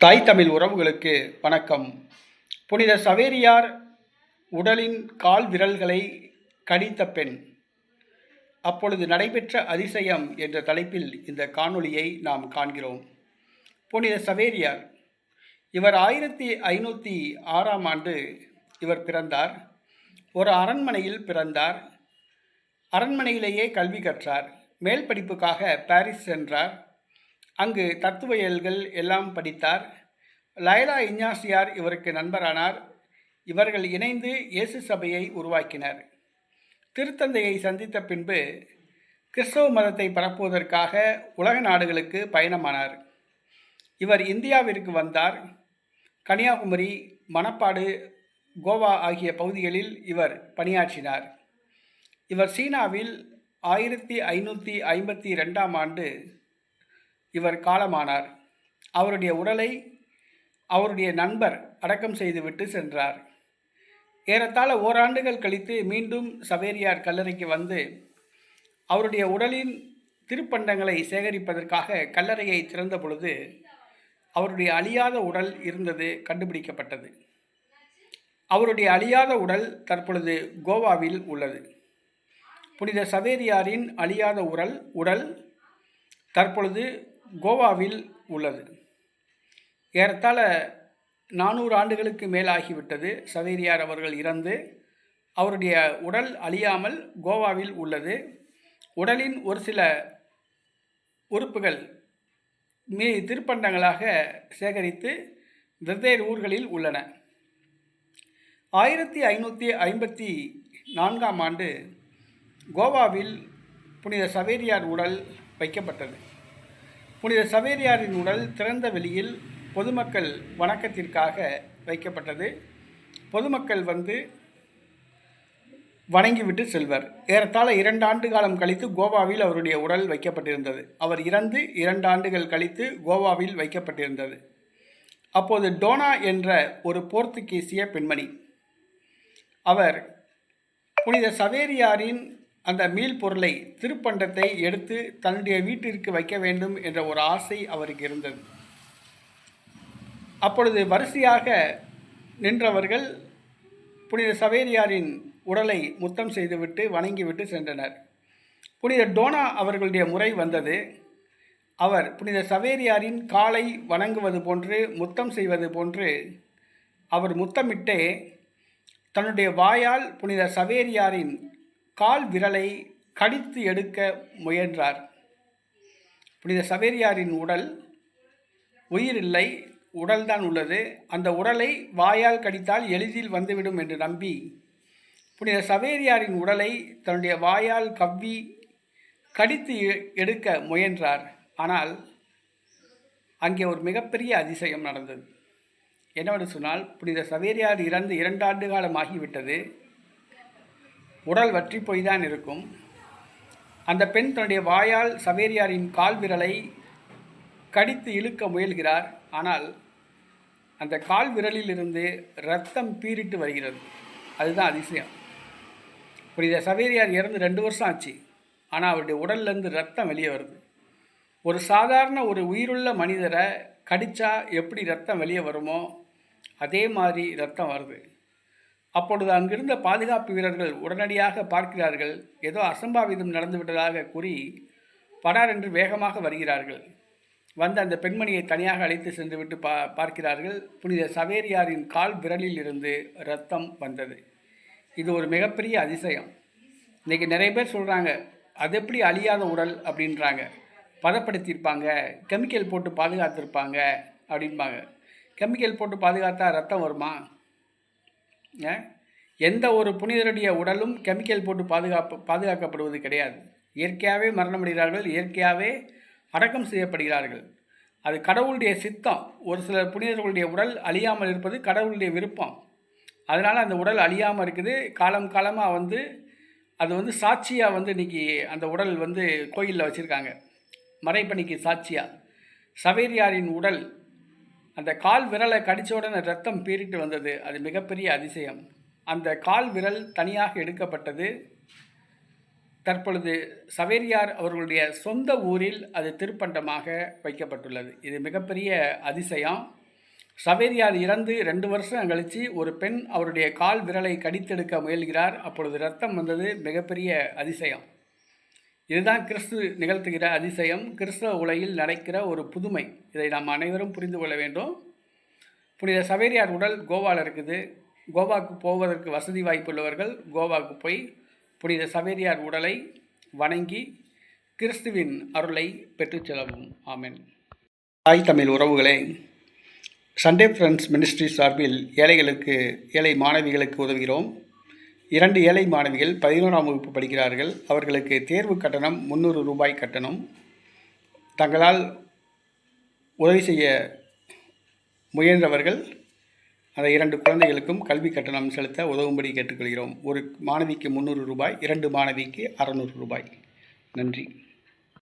தாய் தமிழ் உறவுகளுக்கு வணக்கம். புனித சவேரியார் உடலின் கால் விரல்களை கடித்த பெண், அப்பொழுது நடைபெற்ற அதிசயம் என்ற தலைப்பில் இந்த காணொளியை நாம் காண்கிறோம். புனித சவேரியார் இவர் 1506 இவர் பிறந்தார். ஒரு அரண்மனையில் பிறந்தார். அரண்மனையிலேயே கல்வி கற்றார். மேல் படிப்புக்காக பாரிஸ் சென்றார். அங்கு தத்துவவியல்கள் எல்லாம் படித்தார். லைலா இஞ்ஞாசியார் இவருக்கு நண்பரானார். இவர்கள் இணைந்து இயேசு சபையை உருவாக்கினர். திருத்தந்தையை சந்தித்த பின்பு கிறிஸ்தவ மதத்தை பரப்புவதற்காக உலக நாடுகளுக்கு பயணமானார். இவர் இந்தியாவிற்கு வந்தார். கன்னியாகுமரி, மணப்பாடு, கோவா ஆகிய பகுதிகளில் இவர் பணியாற்றினார். இவர் சீனாவில் 1552 இவர் காலமானார். அவருடைய உடலை அவருடைய நண்பர் அடக்கம் செய்துவிட்டு சென்றார். ஏறத்தாழ ஓராண்டுகள் கழித்து மீண்டும் சவேரியார் கல்லறைக்கு வந்து அவருடைய உடலின் திருப்பண்டங்களை சேகரிப்பதற்காக கல்லறையை திறந்த பொழுது அவருடைய அழியாத உடல் இருந்தது கண்டுபிடிக்கப்பட்டது. அவருடைய அழியாத உடல் தற்பொழுது கோவாவில் உள்ளது. புனித சவேரியாரின் அழியாத உடல் தற்பொழுது கோவாவில் உள்ளது. ஏறத்தாழ 400 ஆண்டுகளுக்கு மேலாகிவிட்டது சவேரியார் அவர்கள் இறந்து. அவருடைய உடல் அழியாமல் கோவாவில் உள்ளது. உடலின் ஒரு சில உறுப்புகள் திருப்பண்டங்களாக சேகரித்து வெவ்வேறு ஊர்களில் உள்ளன. 1554 கோவாவில் புனித சவேரியார் உடல் வைக்கப்பட்டது. புனித சவேரியாரின் உடல் திறந்த வெளியில் பொதுமக்கள் வணக்கத்திற்காக வைக்கப்பட்டது. பொதுமக்கள் வந்து வணங்கிவிட்டு செல்வர். ஏறத்தாழ 2 ஆண்டு காலம் கழித்து கோவாவில் அவருடைய உடல் வைக்கப்பட்டிருந்தது. அவர் இறந்து 2 ஆண்டுகள் கழித்து கோவாவில் வைக்கப்பட்டிருந்தது. அப்போது டோனா என்ற ஒரு போர்த்துகீசிய பெண்மணி, அவர் புனித சவேரியாரின் அந்த மீள் பொருளை திருப்பண்டத்தை எடுத்து தன்னுடைய வீட்டிற்கு வைக்க வேண்டும் என்ற ஒரு ஆசை அவருக்கு இருந்தது. அப்பொழுது வரிசையாக நின்றவர்கள் புனித சவேரியாரின் உடலை முத்தம் செய்துவிட்டு வணங்கிவிட்டு சென்றனர். புனித டோனா அவர்களுடைய முறை வந்தது. அவர் புனித சவேரியாரின் காலை வணங்குவது போன்று முத்தம் செய்வது போன்று அவர் முத்தமிட்டே தன்னுடைய வாயால் புனித சவேரியாரின் கால் விரலை கடித்து எடுக்க முயன்றார். புனித சவேரியாரின் உடல் உயிரில்லை, உடல்தான் உள்ளது. அந்த உடலை வாயால் கடித்தால் எளிதில் வந்துவிடும் என்று நம்பி புனித சவேரியாரின் உடலை தன்னுடைய வாயால் கவ்வி கடித்து எடுக்க முயன்றார். ஆனால் அங்கே ஒரு மிகப்பெரிய அதிசயம் நடந்தது. என்னவென்று சொன்னால், புனித சவேரியார் இறந்து 2 ஆண்டு காலம் ஆகிவிட்டது. உடல் வற்றி போய் தான் இருக்கும். அந்த பெண் தன்னுடைய வாயால் சவேரியாரின் கால் விரலை கடித்து இழுக்க முயல்கிறார். ஆனால் அந்த கால் விரலில் இருந்து இரத்தம் பீரிட்டு வருகிறது. அதுதான் அதிசயம். புனித சவேரியார் இறந்து 2 வருஷம் ஆச்சு. ஆனால் அவருடைய உடல்லேருந்து ரத்தம் வெளியே வருது. ஒரு சாதாரண ஒரு உயிருள்ள மனிதரை கடித்தா எப்படி ரத்தம் வெளியே வருமோ அதே மாதிரி ரத்தம் வருது. அப்பொழுது அங்கிருந்த பாதுகாப்பு வீரர்கள் உடனடியாக பார்க்கிறார்கள். ஏதோ அசம்பாவிதம் நடந்துவிட்டதாக கூறி படார் என்று வேகமாக வருகிறார்கள். வந்து அந்த பெண்மணியை தனியாக அழைத்து சென்றுவிட்டு பார்க்கிறார்கள். புனித சவேரியாரின் கால் விரலில் இருந்து இரத்தம் வந்தது. இது ஒரு மிகப்பெரிய அதிசயம். இன்றைக்கி நிறைய பேர் சொல்கிறாங்க, அது எப்படி அழியாத உடல் அப்படின்றாங்க. பதப்படுத்தியிருப்பாங்க, கெமிக்கல் போட்டு பாதுகாத்திருப்பாங்க அப்படின்பாங்க. கெமிக்கல் போட்டு பாதுகாத்தா ரத்தம் வருமா? எந்த ஒரு புனிதருடைய உடலும் கெமிக்கல் போட்டு பாதுகாக்கப்படுவது கிடையாது. இயற்கையாகவே மரணமடைகிறார்கள், இயற்கையாகவே அடக்கம் செய்யப்படுகிறார்கள். அது கடவுளுடைய சித்தம். ஒரு சில புனிதர்களுடைய உடல் அழியாமல் இருப்பது கடவுளுடைய விருப்பம். அதனால் அந்த உடல் அழியாமல் இருக்குது. காலம் காலமாக வந்து அது வந்து சாட்சியாக வந்து இன்றைக்கி அந்த உடல் வந்து கோயிலில் வச்சுருக்காங்க, மறைப்பணிக்கு சாட்சியாக. சவேரியாரின் உடல் அந்த கால் விரலை கடித்த உடனே ரத்தம் பீறிட்டு வந்தது. அது மிகப்பெரிய அதிசயம். அந்த கால் விரல் தனியாக எடுக்கப்பட்டது. தற்பொழுது சவேரியார் அவர்களுடைய சொந்த ஊரில் அது திருப்பண்டமாக வைக்கப்பட்டுள்ளது. இது மிகப்பெரிய அதிசயம். சவேரியார் இறந்து 2 வருஷம் கழித்து ஒரு பெண் அவருடைய கால் விரலை கடித்தெடுக்க முயல்கிறார். அப்பொழுது இரத்தம் வந்தது. மிகப்பெரிய அதிசயம். இதுதான் கிறிஸ்து நிகழ்த்துகிற அதிசயம், கிறிஸ்தவ உலகில் நடக்கிற ஒரு புதுமை. இதை நாம் அனைவரும் புரிந்து கொள்ள வேண்டும். புனித சவேரியார் உடல் கோவாவில் இருக்குது. கோவாவுக்கு போவதற்கு வசதி வாய்ப்புள்ளவர்கள் கோவாவுக்கு போய் புனித சவேரியார் உடலை வணங்கி கிறிஸ்துவின் அருளை பெற்றுச் செல்லவும். ஆமென். தாய் தமிழ் உறவுகளே, சண்டே ஃப்ரெண்ட்ஸ் மினிஸ்ட்ரி சார்பில் ஏழை மாணவிகளுக்கு உதவுகிறோம். 2 ஏழை மாணவிகள் 11ஆம் வகுப்பு படிக்கிறார்கள். அவர்களுக்கு தேர்வு கட்டணம் 300 ரூபாய் கட்டணம். தங்களால் உதவி செய்ய முயன்றவர்கள் அந்த 2 குழந்தைகளுக்கும் கல்வி கட்டணம் செலுத்த உதவும்படி கேட்டுக்கொள்கிறோம். ஒரு மாணவிக்கு 300 ரூபாய், 2 மாணவிக்கு 600 ரூபாய். நன்றி.